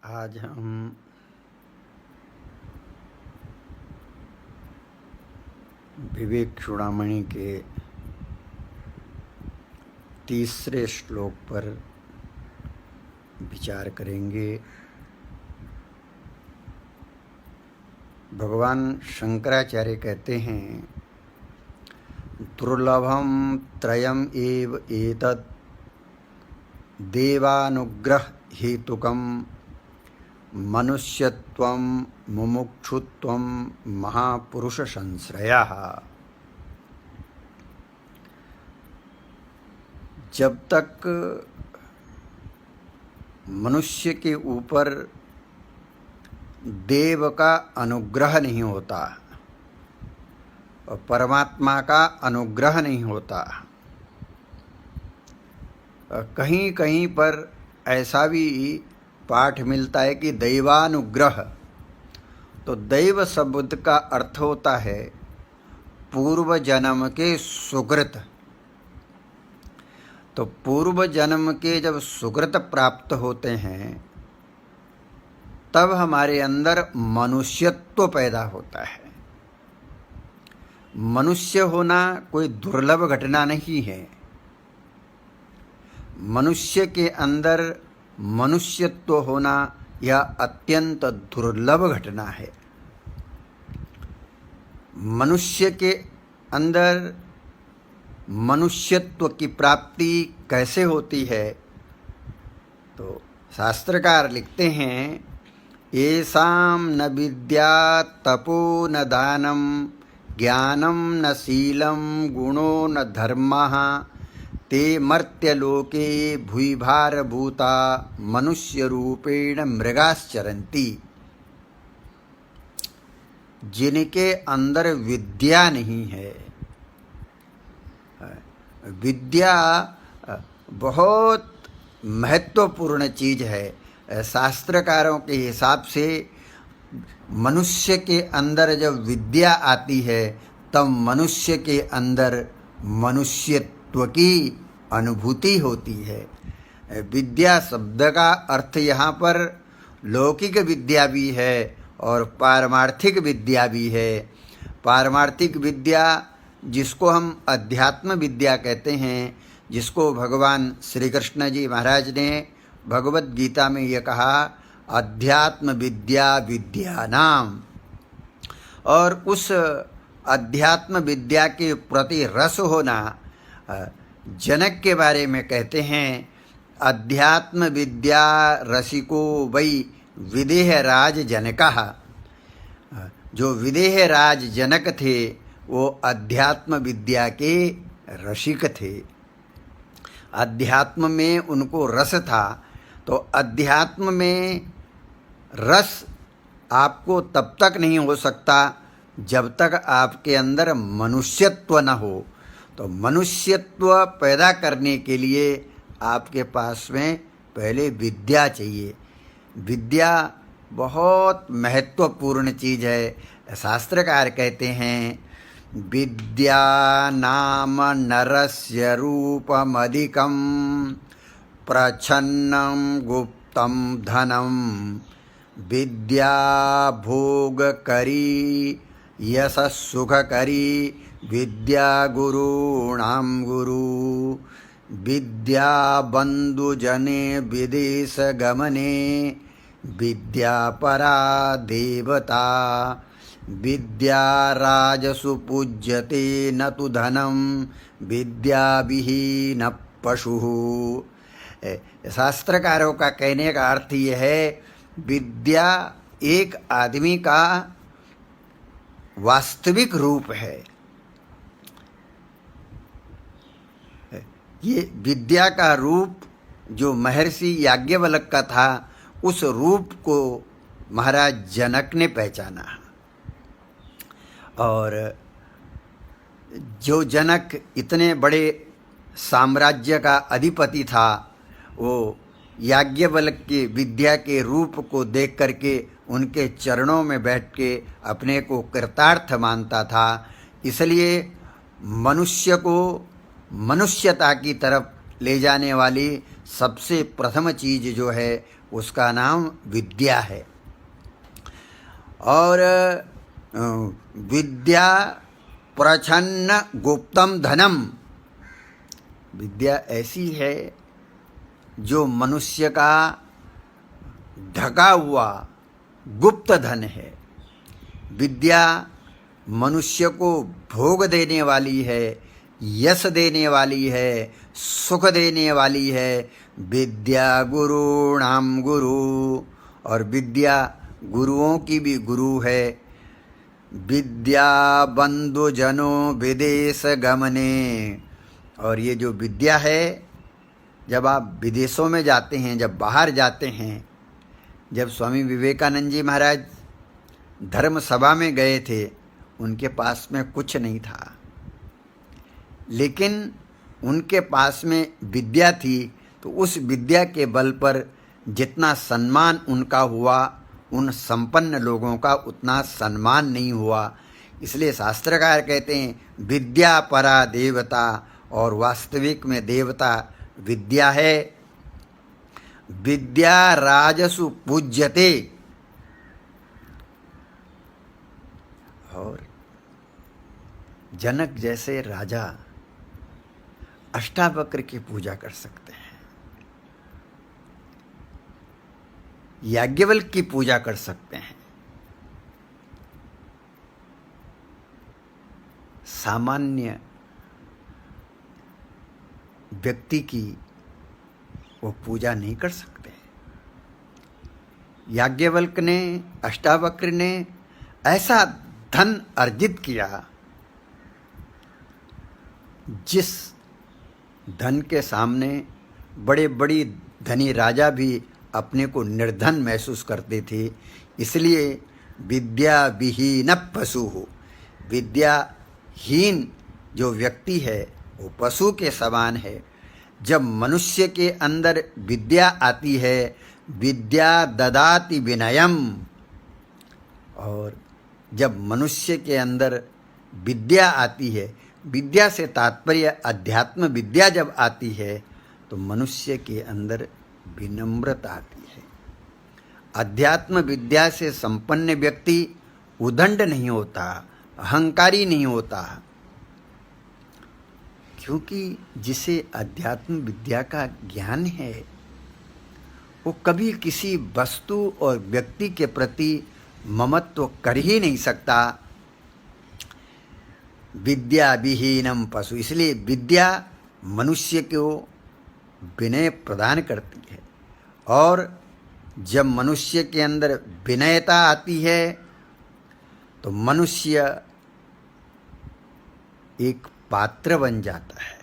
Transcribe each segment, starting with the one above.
आज हम विवेक चूड़ामणि के तीसरे श्लोक पर विचार करेंगे। भगवान शंकराचार्य कहते हैं, दुर्लभम त्रयम एव एतत् देवानुग्रह हेतुकम मनुष्यत्वं मुमुक्षुत्वं महापुरुष संश्रयः। जब तक मनुष्य के ऊपर देव का अनुग्रह नहीं होता और परमात्मा का अनुग्रह नहीं होता, कहीं कहीं पर ऐसा भी पाठ मिलता है कि दैवानुग्रह। तो दैव शब्द का अर्थ होता है पूर्व जन्म के सुकृत। तो पूर्व जन्म के जब सुकृत प्राप्त होते हैं तब हमारे अंदर मनुष्यत्व पैदा होता है। मनुष्य होना कोई दुर्लभ घटना नहीं है। मनुष्य के अंदर मनुष्यत्व होना यह अत्यंत दुर्लभ घटना है। मनुष्य के अंदर मनुष्यत्व की प्राप्ति कैसे होती है? तो शास्त्रकार लिखते हैं, येषां न विद्या तपो न दानं ज्ञानं न शीलं गुणो न धर्मः ते मर्त्यलोके भूभारभूता मनुष्यरूपेण मृगाश्चरन्ति। जिनके अंदर विद्या नहीं है। विद्या बहुत महत्वपूर्ण चीज़ है। शास्त्रकारों के हिसाब से मनुष्य के अंदर जब विद्या आती है तब मनुष्य के अंदर मनुष्यत्व की अनुभूति होती है। विद्या शब्द का अर्थ यहाँ पर लौकिक विद्या भी है और पारमार्थिक विद्या भी है। पारमार्थिक विद्या जिसको हम अध्यात्म विद्या कहते हैं, जिसको भगवान श्री कृष्ण जी महाराज ने भगवत गीता में ये कहा, अध्यात्म विद्या विद्यानाम। और उस अध्यात्म विद्या के प्रति रस होना, जनक के बारे में कहते हैं, अध्यात्म विद्या रसिको वै विदेह राज जनकः। जो विदेह राज जनक थे वो अध्यात्म विद्या के रसिक थे। अध्यात्म में उनको रस था। तो अध्यात्म में रस आपको तब तक नहीं हो सकता जब तक आपके अंदर मनुष्यत्व न हो। तो मनुष्यत्व पैदा करने के लिए आपके पास में पहले विद्या चाहिए। विद्या बहुत महत्वपूर्ण चीज़ है। शास्त्रकार कहते हैं, विद्या नाम नरस्य रूपमधिकं प्रच्छन्नं गुप्तं धनं विद्या भोगकरी यशः सुखकरी विद्या गुरूणां गुरु विद्या बन्धुजने विदेश गमने विद्या परा देवता विद्या राजसु पूज्यते न तु धनं विद्या विहीन पशुः। शास्त्रकारों का कहने का अर्थ यह है, विद्या एक आदमी का वास्तविक रूप है। ये विद्या का रूप जो महर्षि याज्ञवल्क्य का था, उस रूप को महाराज जनक ने पहचाना। और जो जनक इतने बड़े साम्राज्य का अधिपति था, वो याज्ञवल्क्य की विद्या के रूप को देख करके उनके चरणों में बैठ के अपने को कृतार्थ मानता था। इसलिए मनुष्य को मनुष्यता की तरफ ले जाने वाली सबसे प्रथम चीज़ जो है उसका नाम विद्या है। और विद्या प्रच्छन्न गुप्तम धनम, विद्या ऐसी है जो मनुष्य का ढका हुआ गुप्त धन है। विद्या मनुष्य को भोग देने वाली है, यश देने वाली है, सुख देने वाली है। विद्या गुरुणाम गुरु, और विद्या गुरुओं की भी गुरु है। विद्या बंधुजनो विदेश गमने, और ये जो विद्या है, जब आप विदेशों में जाते हैं, जब बाहर जाते हैं, जब स्वामी विवेकानंद जी महाराज धर्म सभा में गए थे, उनके पास में कुछ नहीं था, लेकिन उनके पास में विद्या थी। तो उस विद्या के बल पर जितना सम्मान उनका हुआ, उन संपन्न लोगों का उतना सम्मान नहीं हुआ। इसलिए शास्त्रकार कहते हैं विद्या परा देवता, और वास्तविक में देवता विद्या है। विद्या राजसु पूज्यते, और जनक जैसे राजा अष्टावक्र की पूजा कर सकते हैं, याज्ञवल्क्य की पूजा कर सकते हैं। सामान्य व्यक्ति की वो पूजा नहीं कर सकते। याज्ञवल्क्य ने, अष्टावक्र ने ऐसा धन अर्जित किया जिस धन के सामने बड़े बड़ी धनी राजा भी अपने को निर्धन महसूस करते थे। इसलिए विद्या विहीन पशु हो, विद्याहीन जो व्यक्ति है वो पशु के समान है। जब मनुष्य के अंदर विद्या आती है, विद्या ददाति विनयम, और जब मनुष्य के अंदर विद्या आती है, विद्या से तात्पर्य अध्यात्म विद्या जब आती है, तो मनुष्य के अंदर विनम्रता आती है। अध्यात्म विद्या से संपन्न व्यक्ति उदंड नहीं होता, अहंकारी नहीं होता, क्योंकि जिसे अध्यात्म विद्या का ज्ञान है वो कभी किसी वस्तु और व्यक्ति के प्रति ममत्व कर ही नहीं सकता। विद्या विहीनम पशु, इसलिए विद्या मनुष्य को विनय प्रदान करती है। और जब मनुष्य के अंदर विनयता आती है तो मनुष्य एक पात्र बन जाता है,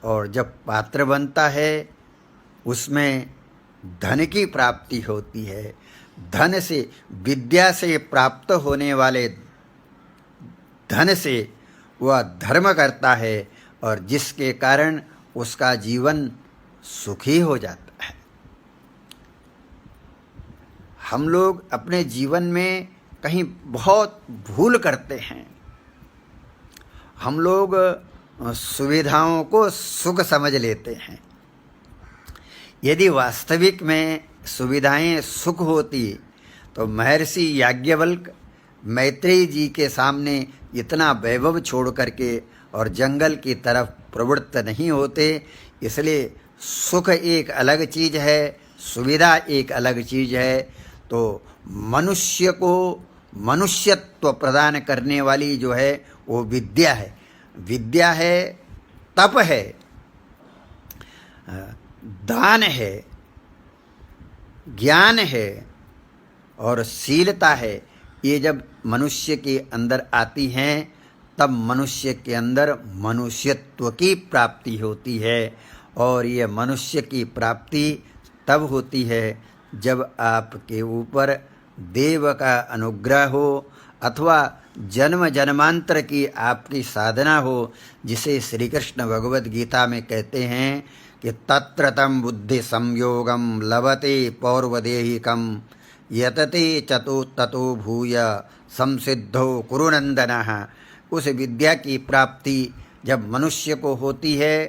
और जब पात्र बनता है उसमें धन की प्राप्ति होती है। धन से, विद्या से प्राप्त होने वाले धन से वह धर्म करता है, और जिसके कारण उसका जीवन सुखी हो जाता है। हम लोग अपने जीवन में कहीं बहुत भूल करते हैं। हम लोग सुविधाओं को सुख समझ लेते हैं। यदि वास्तविक में सुविधाएं सुख होती तो महर्षि याज्ञवल्क्य मैत्रेयी जी के सामने इतना वैभव छोड़ करके और जंगल की तरफ प्रवृत्त नहीं होते। इसलिए सुख एक अलग चीज़ है, सुविधा एक अलग चीज़ है। तो मनुष्य को मनुष्यत्व प्रदान करने वाली जो है वो विद्या है। विद्या है, तप है, दान है, ज्ञान है और शीलता है। ये जब मनुष्य के अंदर आती हैं तब मनुष्य के अंदर मनुष्यत्व की प्राप्ति होती है। और ये मनुष्य की प्राप्ति तब होती है जब आपके ऊपर देव का अनुग्रह हो अथवा जन्म जन्मांतर की आपकी साधना हो, जिसे श्री कृष्ण भगवद गीता में कहते हैं कि तत्र तम बुद्धि संयोगम लभते पौर्वदेहिकम यतते चतो ततो भूय संसिद्धो कुरुनंदनः। उस विद्या की प्राप्ति जब मनुष्य को होती है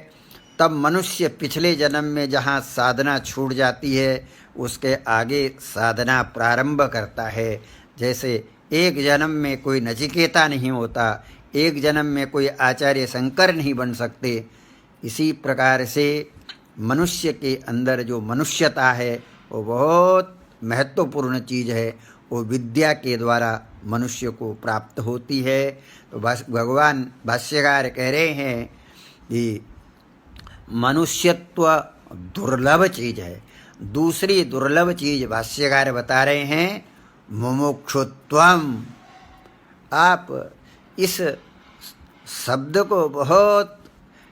तब मनुष्य पिछले जन्म में जहाँ साधना छूट जाती है उसके आगे साधना प्रारंभ करता है। जैसे एक जन्म में कोई नचिकेता नहीं होता, एक जन्म में कोई आचार्य शंकर नहीं बन सकते, इसी प्रकार से मनुष्य के अंदर जो मनुष्यता है वो बहुत महत्वपूर्ण चीज़ है, वो विद्या के द्वारा मनुष्य को प्राप्त होती है। तो भगवान भाष्यकार कह रहे हैं कि मनुष्यत्व दुर्लभ चीज़ है। दूसरी दुर्लभ चीज़ भाष्यकार बता रहे हैं मुमुक्षुत्वम। आप इस शब्द को बहुत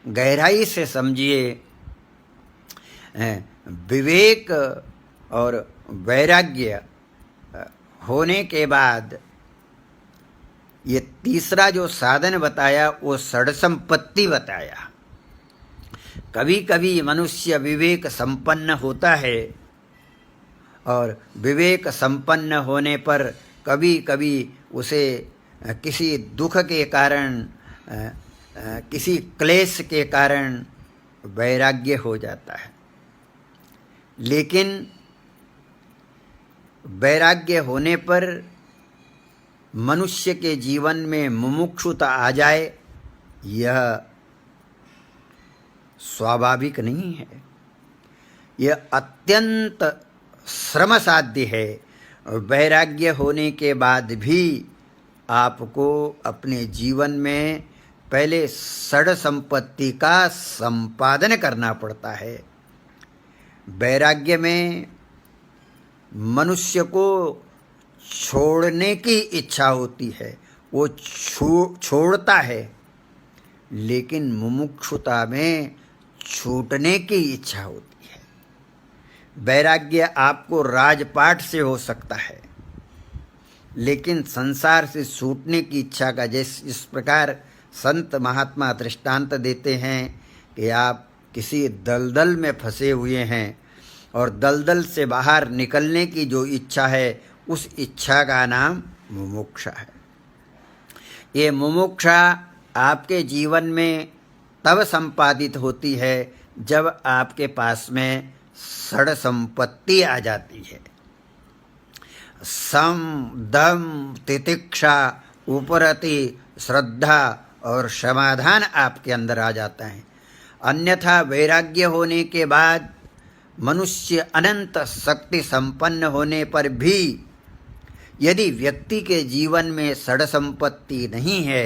गहराई से समझिए। विवेक और वैराग्य होने के बाद ये तीसरा जो साधन बताया वो षड्संपत्ति बताया। कभी कभी मनुष्य विवेक संपन्न होता है और विवेक संपन्न होने पर कभी कभी उसे किसी दुख के कारण, किसी क्लेश के कारण वैराग्य हो जाता है। लेकिन वैराग्य होने पर मनुष्य के जीवन में मुमुक्षुता आ जाए, यह स्वाभाविक नहीं है, यह अत्यंत श्रम साध्य है। वैराग्य होने के बाद भी आपको अपने जीवन में पहले षड संपत्ति का संपादन करना पड़ता है। वैराग्य में मनुष्य को छोड़ने की इच्छा होती है, वो छोड़ता है, लेकिन मुमुक्षुता में छूटने की इच्छा होती है। वैराग्य आपको राजपाट से हो सकता है, लेकिन संसार से छूटने की इच्छा का इस प्रकार संत महात्मा दृष्टांत देते हैं कि आप किसी दलदल में फंसे हुए हैं और दलदल से बाहर निकलने की जो इच्छा है, उस इच्छा का नाम मुमुक्षा है। ये मुमुक्षा आपके जीवन में तब संपादित होती है जब आपके पास में षड संपत्ति आ जाती है। सम, दम, तितिक्षा, उपरति, श्रद्धा और समाधान आपके अंदर आ जाता है। अन्यथा वैराग्य होने के बाद मनुष्य अनंत शक्ति संपन्न होने पर भी यदि व्यक्ति के जीवन में षड संपत्ति नहीं है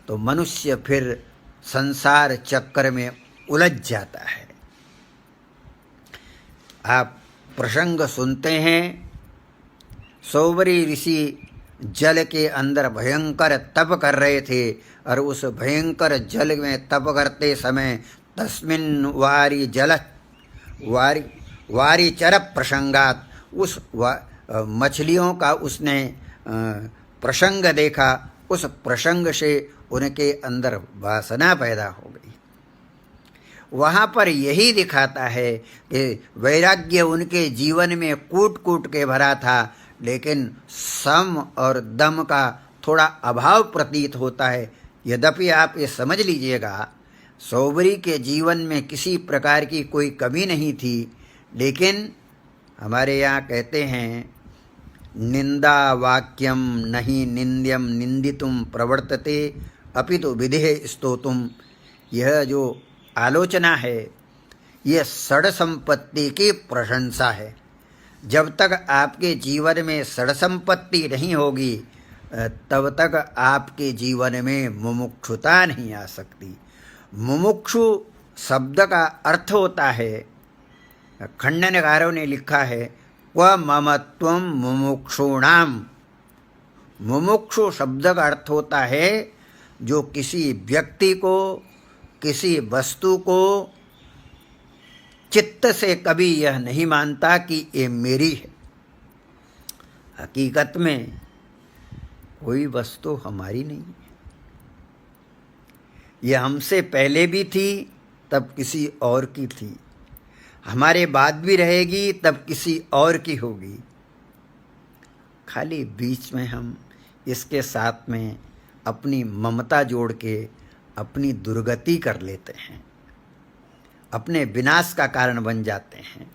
तो मनुष्य फिर संसार चक्र में उलझ जाता है। आप प्रसंग सुनते हैं, सौबरी ऋषि जल के अंदर भयंकर तप कर रहे थे और उस भयंकर जल में तप करते समय तस्मिन् वारी जल वारी चर प्रसंगात, उस मछलियों का उसने प्रसंग देखा। उस प्रसंग से उनके अंदर वासना पैदा हो गई। वहाँ पर यही दिखाता है कि वैराग्य उनके जीवन में कूट कूट के भरा था, लेकिन सम और दम का थोड़ा अभाव प्रतीत होता है। यद्यपि आप ये समझ लीजिएगा, सौबरी के जीवन में किसी प्रकार की कोई कमी नहीं थी, लेकिन हमारे यहाँ कहते हैं निंदा वाक्यम नहीं निंद्यम निंदितुम प्रवर्तते अपितु विधेः स्तोतुम। यह जो आलोचना है, यह षड संपत्ति की प्रशंसा है। जब तक आपके जीवन में षड संपत्ति नहीं होगी तब तक आपके जीवन में मुमुक्षुता नहीं आ सकती। मुमुक्षु शब्द का अर्थ होता है, खंडनकारों ने लिखा है, क्व ममत्वम मुमुक्षूणाम। मुमुक्षु शब्द का अर्थ होता है जो किसी व्यक्ति को, किसी वस्तु को चित्त से कभी यह नहीं मानता कि ये मेरी है। हकीकत में कोई वस्तु हमारी नहीं है। यह हमसे पहले भी थी, तब किसी और की थी, हमारे बाद भी रहेगी, तब किसी और की होगी। खाली बीच में हम इसके साथ में अपनी ममता जोड़ के अपनी दुर्गति कर लेते हैं। अपने विनाश का कारण बन जाते हैं।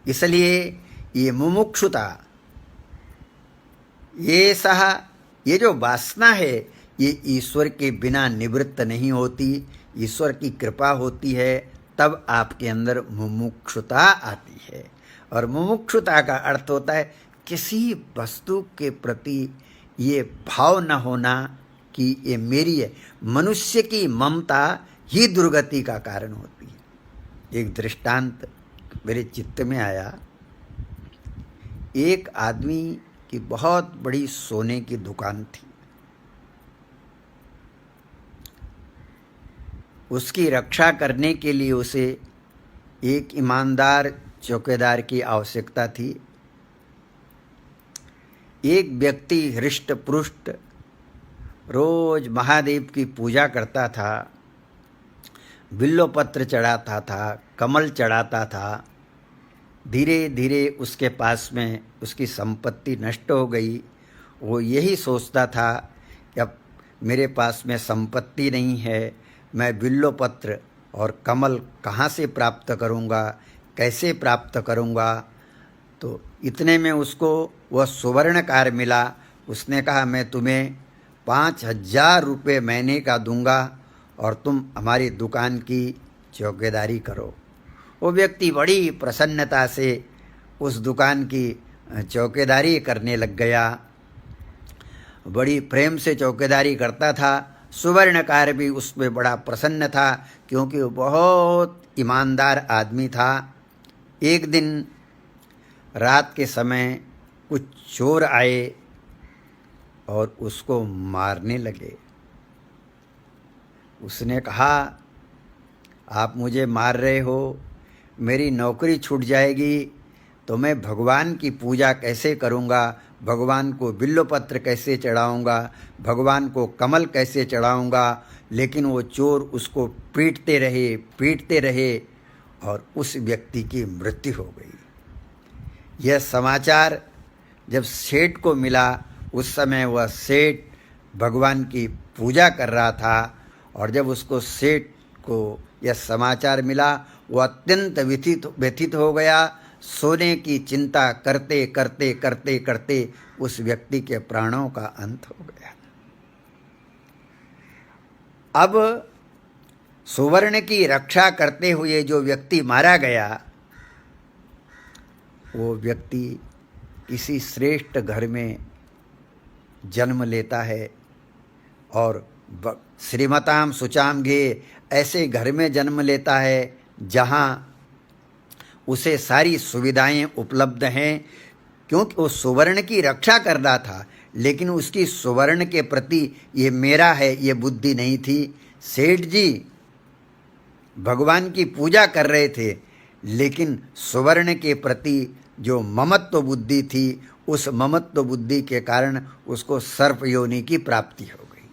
इसलिए ये मुमुक्षुता, ये जो वासना है, ये ईश्वर के बिना निवृत्त नहीं होती। ईश्वर की कृपा होती है तब आपके अंदर मुमुक्षुता आती है। और मुमुक्षुता का अर्थ होता है किसी वस्तु के प्रति ये भाव न होना कि ये मेरी है। मनुष्य की ममता ही दुर्गति का कारण होती है। एक दृष्टांत मेरे चित्त में आया। एक आदमी की बहुत बड़ी सोने की दुकान थी। उसकी रक्षा करने के लिए उसे एक ईमानदार चौकीदार की आवश्यकता थी। एक व्यक्ति हृष्ट पुष्ट रोज महादेव की पूजा करता था, बिल्वपत्र चढ़ाता था, कमल चढ़ाता था। धीरे धीरे उसके पास में उसकी संपत्ति नष्ट हो गई। वो यही सोचता था कि अब मेरे पास में संपत्ति नहीं है, मैं बिल्वपत्र और कमल कहाँ से प्राप्त करूँगा, कैसे प्राप्त करूँगा। तो इतने में उसको वह सुवर्णकार मिला। उसने कहा मैं तुम्हें 5,000 रुपये महीने का दूंगा और तुम हमारी दुकान की चौकीदारी करो। वो व्यक्ति बड़ी प्रसन्नता से उस दुकान की चौकीदारी करने लग गया। बड़ी प्रेम से चौकीदारी करता था। सुवर्णकार भी उसमें बड़ा प्रसन्न था क्योंकि वो बहुत ईमानदार आदमी था। एक दिन रात के समय कुछ चोर आए और उसको मारने लगे। उसने कहा आप मुझे मार रहे हो, मेरी नौकरी छूट जाएगी, तो मैं भगवान की पूजा कैसे करूँगा, भगवान को बिल्वपत्र कैसे चढ़ाऊँगा, भगवान को कमल कैसे चढ़ाऊँगा। लेकिन वो चोर उसको पीटते रहे और उस व्यक्ति की मृत्यु हो गई। यह समाचार जब सेठ को मिला, उस समय वह सेठ भगवान की पूजा कर रहा था और जब उसको सेठ को यह समाचार मिला, वो अत्यंत व्यथित हो गया। सोने की चिंता करते करते करते करते उस व्यक्ति के प्राणों का अंत हो गया। अब सुवर्ण की रक्षा करते हुए जो व्यक्ति मारा गया, वो व्यक्ति किसी श्रेष्ठ घर में जन्म लेता है और श्रीमताम सुचाम घे ऐसे घर में जन्म लेता है जहाँ उसे सारी सुविधाएं उपलब्ध हैं। क्योंकि वो सुवर्ण की रक्षा कर रहा था, लेकिन उसकी सुवर्ण के प्रति ये मेरा है ये बुद्धि नहीं थी। सेठ जी भगवान की पूजा कर रहे थे, लेकिन सुवर्ण के प्रति जो ममत्व बुद्धि थी, उस ममत्व बुद्धि के कारण उसको सर्प योनि की प्राप्ति हो गई।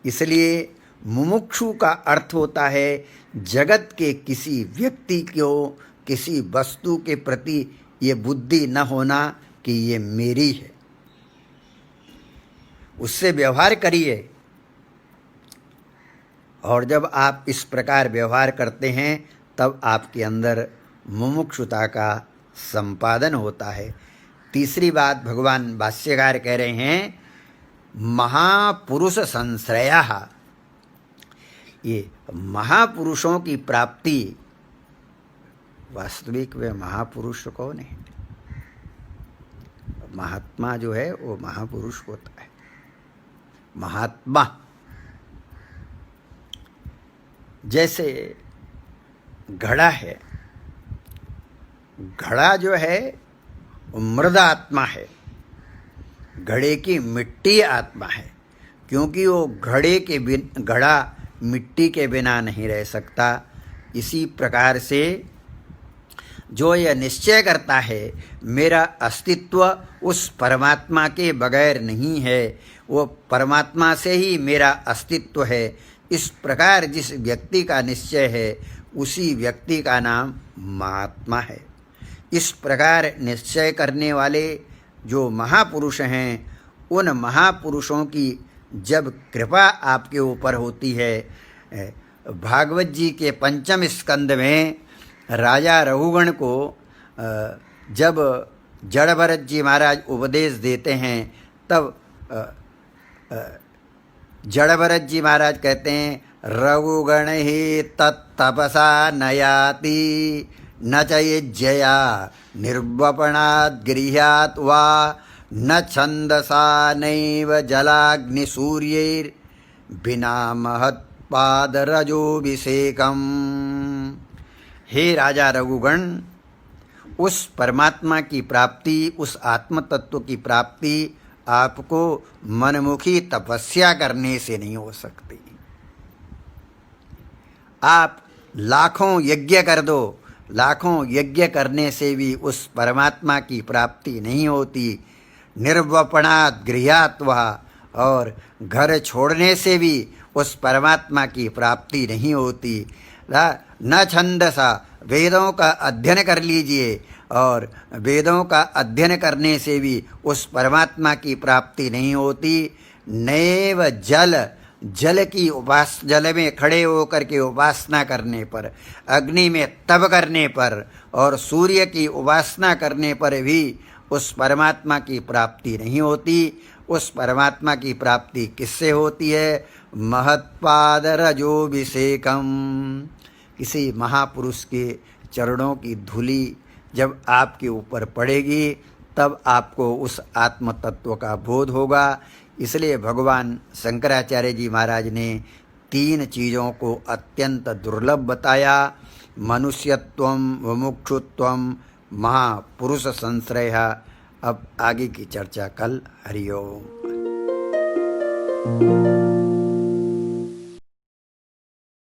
इसलिए मुमुक्षु का अर्थ होता है जगत के किसी व्यक्ति को, किसी वस्तु के प्रति ये बुद्धि न होना कि ये मेरी है। उससे व्यवहार करिए और जब आप इस प्रकार व्यवहार करते हैं तब आपके अंदर मुमुक्षुता का संपादन होता है। तीसरी बात भगवान भाष्यकार कह रहे हैं महापुरुष संश्रयः। ये महापुरुषों की प्राप्ति, वास्तविक वे महापुरुष कौन है? महात्मा जो है वो महापुरुष होता है। महात्मा जैसे घड़ा है, घड़ा जो है वो मृद आत्मा है, घड़े की मिट्टी आत्मा है। क्योंकि वो घड़ा मिट्टी के बिना नहीं रह सकता। इसी प्रकार से जो यह निश्चय करता है मेरा अस्तित्व उस परमात्मा के बगैर नहीं है, वो परमात्मा से ही मेरा अस्तित्व है, इस प्रकार जिस व्यक्ति का निश्चय है उसी व्यक्ति का नाम महात्मा है। इस प्रकार निश्चय करने वाले जो महापुरुष हैं, उन महापुरुषों की जब कृपा आपके ऊपर होती है भागवत जी के 5वें स्कंद में राजा रघुगण को जब जड़ भरत जी महाराज उपदेश देते हैं तब जड़ भरत जी महाराज कहते हैं रघुगण ही तत्तपसा नयाति न चयज्जया निर्वपणात् गृह्यात् वा न छंदसा नैव जलाग्निसूर्यैर् बिना महत्पादरजोभिषेकम्। हे राजा रघुगण, उस परमात्मा की प्राप्ति, उस आत्म तत्व की प्राप्ति आपको मनमुखी तपस्या करने से नहीं हो सकती। आप लाखों यज्ञ कर दो, लाखों यज्ञ करने से भी उस परमात्मा की प्राप्ति नहीं होती। निर्वपणात् गृह्यात् वा, और घर छोड़ने से भी उस परमात्मा की प्राप्ति नहीं होती। न छंदसा, वेदों का अध्ययन कर लीजिए, और वेदों का अध्ययन करने से भी उस परमात्मा की प्राप्ति नहीं होती। नैव जल, जल की जल में खड़े होकर के उपासना करने पर, अग्नि में तप करने पर और सूर्य की उपासना करने पर भी उस परमात्मा की प्राप्ति नहीं होती। उस परमात्मा की प्राप्ति किससे होती है? महत्पादरजोभिषेकम। किसी महापुरुष के चरणों की धूलि जब आपके ऊपर पड़ेगी तब आपको उस आत्म तत्व का बोध होगा। इसलिए भगवान शंकराचार्य जी महाराज ने 3 चीज़ों को अत्यंत दुर्लभ बताया। मनुष्यत्वम, मुमुक्षुत्वम, महापुरुष संश्रय। अब आगे की चर्चा कल। हरि ओम।